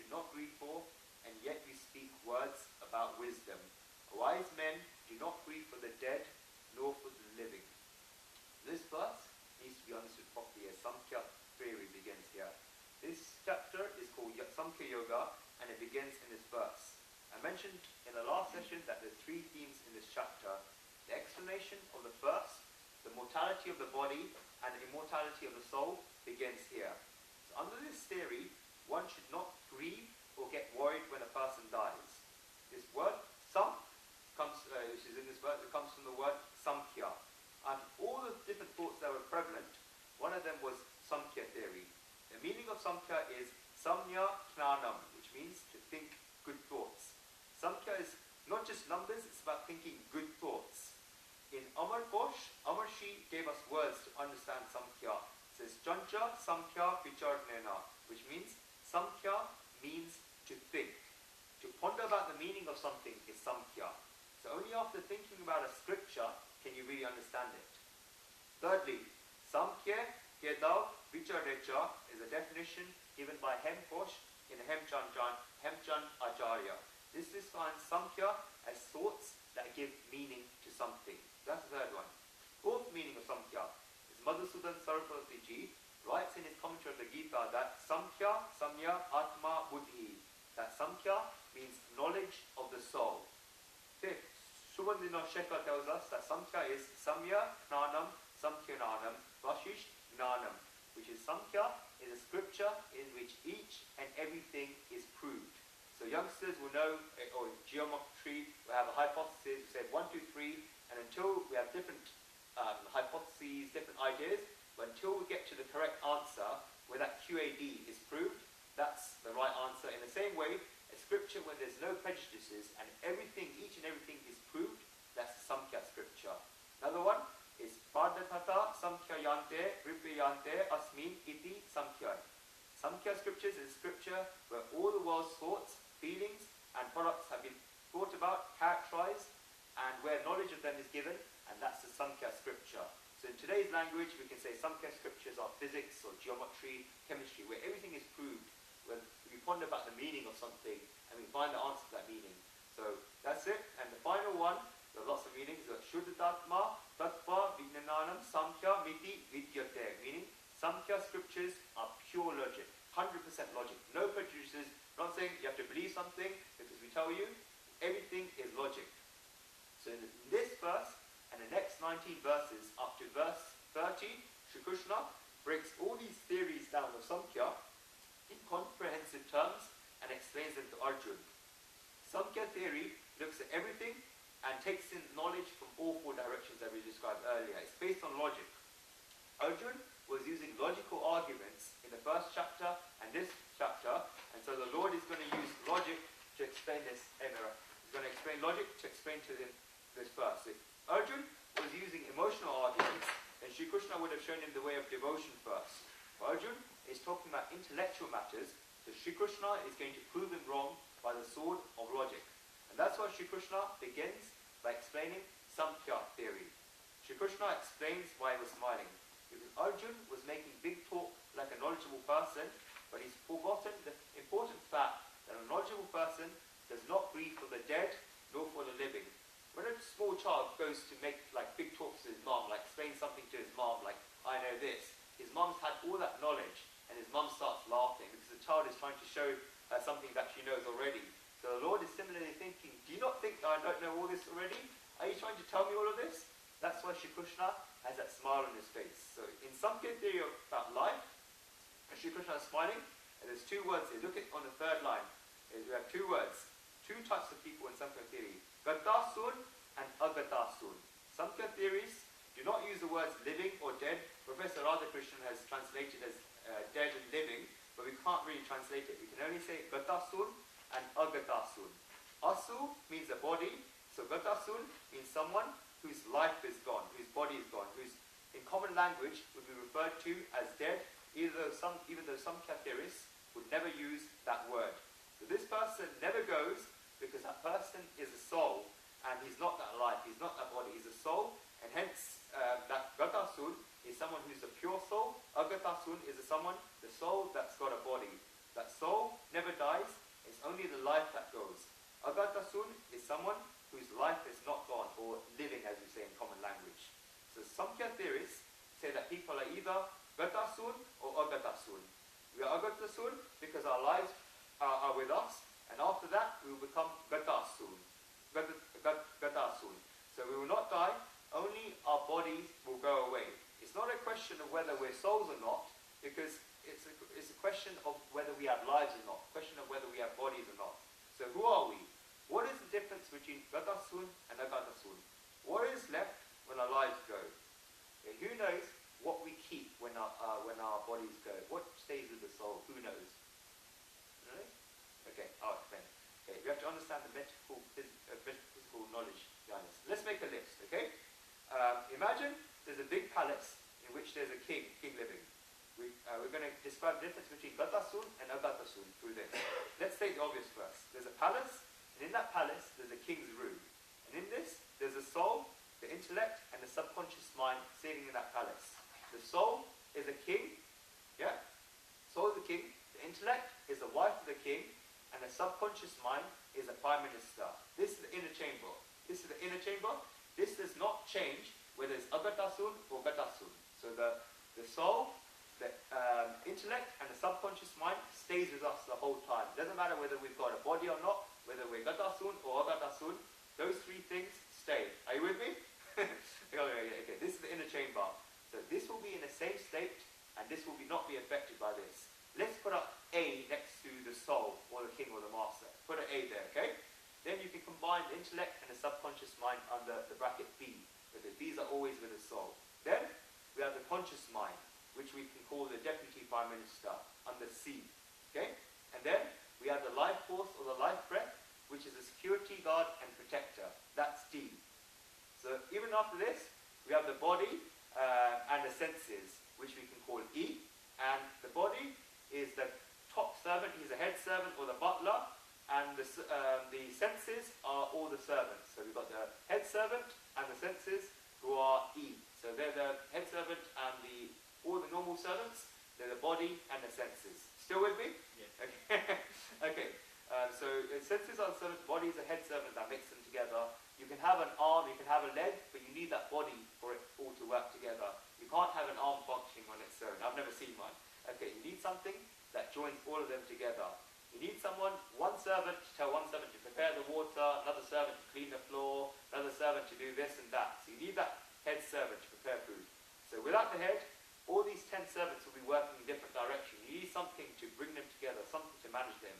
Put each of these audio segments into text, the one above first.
do not grieve for, and yet you speak words about wisdom. Wise men do not grieve for the dead, nor for the living. This verse needs to be understood properly as Samkhya theory begins here. This chapter is called Samkhya Yoga, and it begins in this verse. I mentioned in the last session that there are three themes in this chapter. The explanation of the first, the mortality of the body, and the immortality of the soul begins here. So under this theory, one should not grieve or get worried when a person dies. This word, sam, comes, which is in this verse, it comes from the word samkhya. And all the different thoughts that were prevalent, one of them was Samkhya theory. The meaning of Samkhya is samnya knanam, which means to think good thoughts. Samkhya is not just numbers, it's about thinking good thoughts. In Amar Ghosh, Amarshi gave us words to understand Samkhya. It says, Chancha Samkhya Vicharnena, which means Samkhya means to think. To ponder about the meaning of something is Samkhya. So only after thinking about a scripture can you really understand it. Thirdly, Samkhya Kedav Vicharecha is a definition given by Hem Ghosh in Hemchand Acharya. This defines Samkhya as thoughts that give meaning to something. That's the third one. Fourth meaning of Samkhya is Madhusudan Saraswati Ji writes in his commentary of the Gita that Samkhya, Samya, Atma, Buddhi. That Samkhya means knowledge of the soul. Fifth, Subandhino Shekhar tells us that Samkhya is Samya Knanam, Samkhya Knanam, Vashish Knanam, which is Samkhya is a scripture in which each and everything is proved. So youngsters will know, or geometry, we have a hypothesis, we say 1, 2, 3, and until we have different hypotheses, different ideas, but until we get to the correct answer, where that QAD is proved, that's the right answer. In the same way, a scripture where there's no prejudices and everything, each and everything is proved, that's the Samkhya scripture. Another one is Pardhatata Samkhya Yante Ripyante Asmin Iti Samkhya. Samkhya scriptures is a scripture where all the world's thoughts, feelings, and products have been thought about, characterized, and where knowledge of them is given, and that's the Samkhya scripture. So in today's language, we can say Samkhya scriptures are physics or geometry, chemistry, where everything is proved, where we ponder about the meaning of something, and we find the answer to that meaning. So that's it. And the final one, there are lots of meanings, Shuddhatatma, Tattva, Vijnanam, Samkhya, Miti, Vidyate, meaning Samkhya scriptures are pure logic, 100% logic, no prejudices. Not saying you have to believe something, because we tell you, everything is logic. So in this verse, and the next 19 verses, up to verse 30, Shri Krishna breaks all these theories down of Samkhya in comprehensive terms and explains them to Arjuna. Samkhya theory looks at everything and takes in knowledge from all four directions that we described earlier. It's based on logic. Arjuna was using logical arguments in the first chapter and this chapter, and so the Lord is going to use logic to explain this emira. He's going to explain logic to explain to him this verse. If Arjuna was using emotional arguments, then Sri Krishna would have shown him the way of devotion first. Arjuna is talking about intellectual matters, so Sri Krishna is going to prove him wrong by the sword of logic. And that's why Sri Krishna begins by explaining Samkhya theory. Sri Krishna explains why he was smiling. Because Arjuna was making big talk like a knowledgeable person, but he's forgotten the important fact that a knowledgeable person does not grieve for the dead nor for the living. When a small child goes to make like big talks to his mom, like explain something to his mom, like I know this, his mom's had all that knowledge, and his mom starts laughing because the child is trying to show something that she knows already. So the Lord is similarly thinking, do you not think I don't know all this already? Are you trying to tell me all of this? That's why Shri Krishna has that smile on his face. So in Samkhya theory about life, Shri Krishna is smiling, and there's two words here. Look at on the third line. We have two words, two types of people in Samkhya theory. Gatasun and Agatasun. Samkhya theories do not use the words living or dead. Professor Radhakrishnan has translated as dead and living, but we can't really translate it. We can only say Gatasun and Agatasun. Asu means a body, so Gatasun means someone whose life is gone, whose body is gone, whose in common language would be referred to as dead, even though some theorists would never use that word. So this person never goes because that person is a soul, and he's not that life, he's not that body, he's a soul, and hence that Gatasun is someone who's a pure soul. Agatasun is the soul that's got a body. That soul never dies, it's only the life that goes. Agatasun is someone whose life is not gone, or living as we say in common language. So Samkhya theorists say that people are either Gatasun or Agatasun. We are Agatasun because our lives are with us, and after that we will become Gatasun. Gatasun. So we will not die, only our bodies will go away. It's not a question of whether we're souls or not, because it's a question of whether we have lives or not, a question of whether we have bodies or not. So who are we? What is the difference between Gatasun and Agatasun? What is left when our lives go? Okay, who knows what we keep when our bodies go? What stays with the soul? Who knows? Really? Okay, I'll explain. Okay, we have to understand the metaphysical knowledge behind this. Let's make a list, okay? Imagine there's a big palace in which there's a king living. We're going to describe the difference between Gatasun and Agatasun through this. Let's take the obvious first. There's a palace, and in that palace there's a king's room. And in this, there's a soul, the intellect, and the subconscious mind sitting in that palace. The soul is a king, yeah? Soul is the king, the intellect is the wife of the king, and the subconscious mind is a prime minister. This is the inner chamber. This is the inner chamber. This does not change whether it's Agatasun or Gatasun. So the soul, the intellect and the subconscious mind stays with us the whole time. It doesn't matter whether we've got a body or not, whether we're Gatasun or Agatasun, those three things stay. Are you with me? Okay, this is the inner chamber. So this will be in the same state, and this will not be affected by this. Let's put up A next to the soul, or the king, or the master. Put an A there, okay? Then you can combine the intellect and the subconscious mind under the bracket B, because these are always with the soul. Then we have the conscious mind, which we can call the deputy prime minister, under C. Okay? And then we have the life force or the life breath, which is the security guard and protector. That's D. So even after this, we have the body and the senses, which we can call E. And the body is the top servant, he's the head servant or the butler, and the senses are all the servants. So we've got the head servant and the senses, who are E. So they're the head servant and all the normal servants, they're the body and the senses. Still with me? Yes. Okay. Okay. So senses are the servant, body is the head servant that makes them together. You can have an arm, you can have a leg, but you need that body for it all to work together. You can't have an arm functioning on its own. I've never seen one. Okay, you need something that joins all of them together. You need one servant to tell one servant to prepare the water, another servant to clean the floor, another servant to do this and that. So you need that head servant to prepare food. So without the head, all these 10 servants will be working in different directions. You need something to bring them together, something to manage them.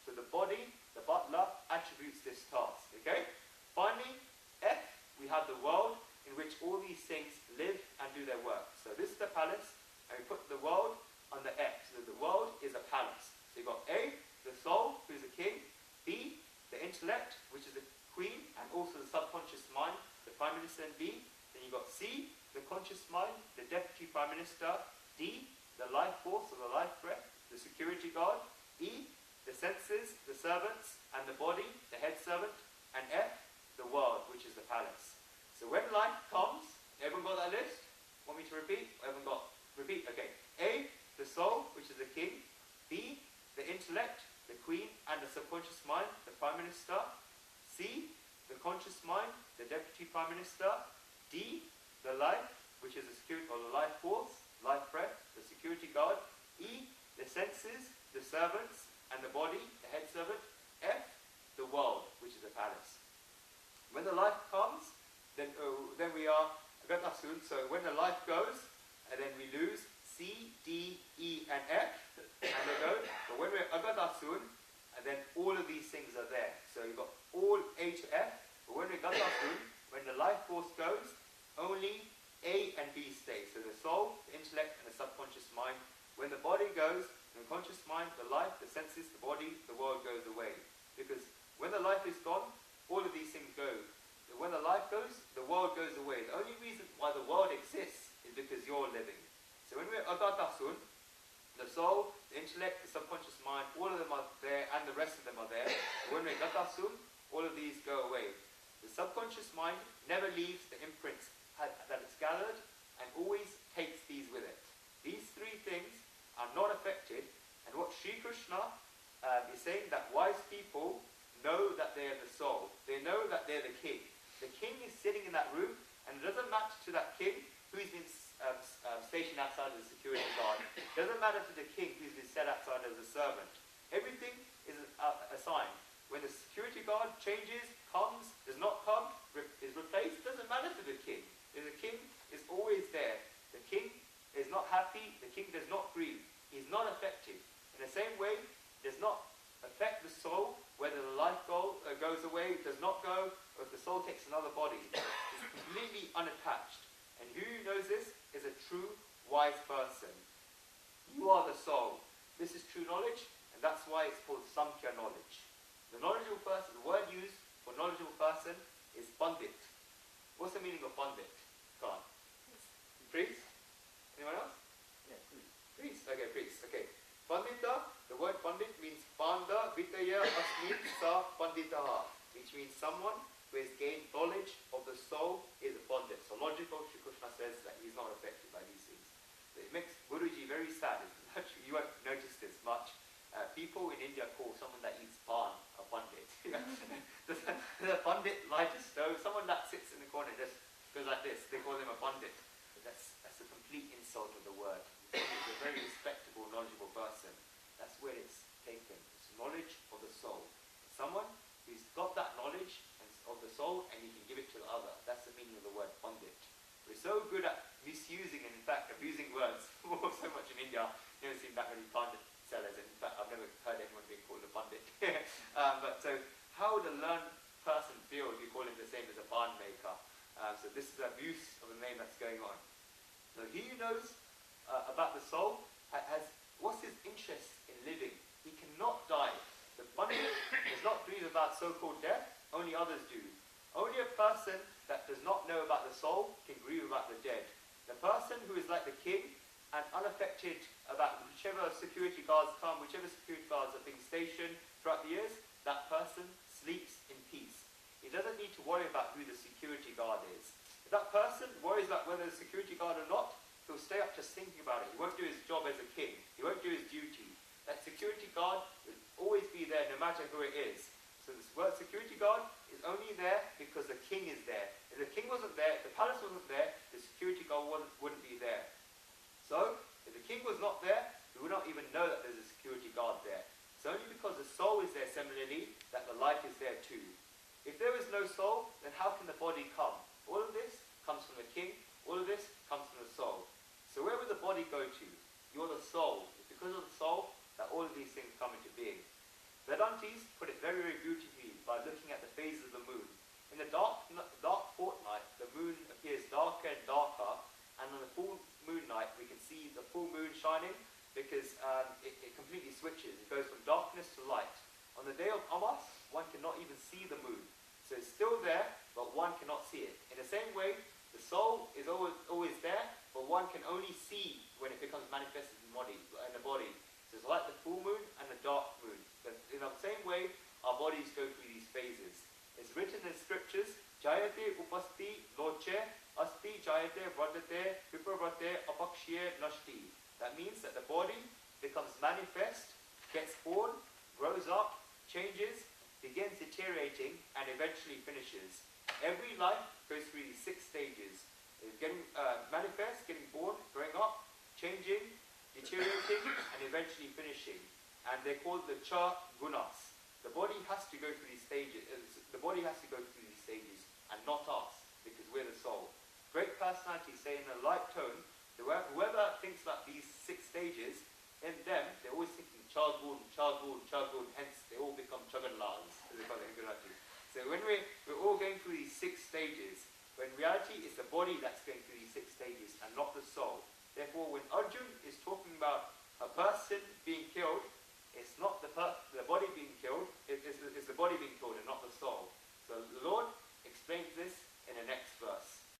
So the body, the butler, attributes this task. Okay? Finally, F, we have the world in which all these things live and do their work. So this is the palace, and we put the world under F. So the world is a palace. So you've got A, the soul, who's the king. B, the intellect, which is the queen, and also the subconscious mind, the prime minister and B. Then you've got C, the conscious mind, the deputy prime minister. D, the life force or the life breath, the security guard. E, the senses, the servants, and the body, the head servant. And F, the world, which is the palace. So when life comes, everyone got that list? Want me to repeat? Everyone got? Repeat? Okay. A, the soul, which is the king. B, the intellect, the queen, and the subconscious mind, the prime minister. C, the conscious mind, the deputy prime minister. D, the life, which is the security or the life force, life breath, the security guard. E, the senses, the servants, and the body, the head servant. F, the world, which is the palace. When the life comes, then we are Agatasun. So when the life goes, and then we lose C, D, E, and F, and they go. But when we're Agatasun, and then all of these things are there. So you've got all A to F. But when we're Agatasun, when the life force goes, only A and B stay. So the soul, the intellect, and the subconscious mind. When the body goes, the conscious mind, the life, the senses, the body, the world goes away. Because when the life is gone, all of these things go. When the life goes, the world goes away. The only reason why the world exists is because you're living. So when we're Agatasun, the soul, the intellect, the subconscious mind, all of them are there, and the rest of them are there. When we're Gatasun, all of these go away. The subconscious mind never leaves the imprints that it's gathered, and always takes these with it. These three things are not affected, and what Sri Krishna is saying that wise people know that they are the soul. They know that they're the king. The king is sitting in that room, and it doesn't matter to that king who's been stationed outside as a security guard. It doesn't matter to the king who's been set outside as a servant. Everything is assigned. When the security guard changes, comes, does not come, is replaced, it doesn't matter to the king. The king is always there. The king is not happy. The king does not grieve. He's not affected. In the same way, does not affect the soul, whether the life goes away, does not go, or if the soul takes another body. It's completely unattached. And who knows this is a true wise person. You are the soul. This is true knowledge, and that's why it's called Samkhya knowledge. The knowledgeable person, the word used for knowledgeable person is Pandit. What's the meaning of Pandit? Go on. Priest? Anyone else? Yes, please. Priest. Okay, priest. Okay. Pandita, the word Pandit means Panda Vitaya Asmit Sa Panditaha, which means someone who has gained knowledge of the soul is a Pandit. So logical, Shri Krishna says that he's not affected by these things. So it makes Guruji very sad. You won't notice this much. People in India call someone that eats pan a Pandit. The Pandit light a stove, someone that sits in the corner just goes like this, they call him a Pandit. That's a complete insult of the word. He's a very respectable, knowledgeable person. That's where it's taken. It's knowledge of the soul. Someone who's got that knowledge of the soul and he can give it to the other. That's the meaning of the word Pandit. We're so good at misusing and in fact abusing words so much in India. You never seen that many Pandit sellers. In fact, I've never heard anyone being called a Pandit. But so how would a learned person feel if you call him the same as a pan maker? So this is abuse of the name that's going on. So he knows about the soul, what's his interest in living? He cannot die. The Pandit does not grieve about so-called death, only others do. Only a person that does not know about the soul can grieve about the dead. The person who is like the king and unaffected about whichever security guards come, whichever security guards are being stationed throughout the years, that person sleeps in peace. He doesn't need to worry about who the security guard is. If that person worries about whether the security guard or not, he'll stay up just thinking about it. He won't do his job as a king. He won't do his duty. That security guard will always be there no matter who it is. So this word security guard is only there because the king is there. If the king wasn't there, if the palace wasn't there, the security guard wouldn't be there. So, if the king was not there, we would not even know that there's a security guard there. It's only because the soul is there similarly that the light is there too. If there is no soul, then how can the body come? All of this comes from the king. All of this comes from the soul. So where would the body go to? You're the soul. It's because of the soul that all of these things come into being. Vedantis put it very, very beautifully by looking at the phases of the moon. In the dark fortnight, the moon appears darker and darker, and on the full moon night, we can see the full moon shining because it completely switches. It goes from darkness to light. On the day of Amas, one cannot even see the moon. So it's still there, but one cannot see it. In the same way, the soul is always there, but one can only see when it becomes manifested in the body. So it's like the full moon and the dark moon. But in the same way, our bodies go through these phases. It's written in scriptures, Jayate upasti loche asti jayate vardate vipravrate apakshiye nashti. That means that the body becomes manifest, gets born, grows up, changes, begins deteriorating, and eventually finishes. Every life goes through these 6 stages. Getting manifest, getting born, growing up, changing, deteriorating, and eventually finishing. And they're called the cha gunas. The body has to go through these stages. The body has to go through these stages, and not us, because we're the soul. Great personalities say in a light tone, whoever thinks about these 6 stages, in them, they're always thinking chagun, chagun, chagun, hence they all become chaganlals, as they call it in Gujarati. So when we're all going through these 6 stages, when in reality it's the body that's going through these 6 stages and not the soul. Therefore, when Arjun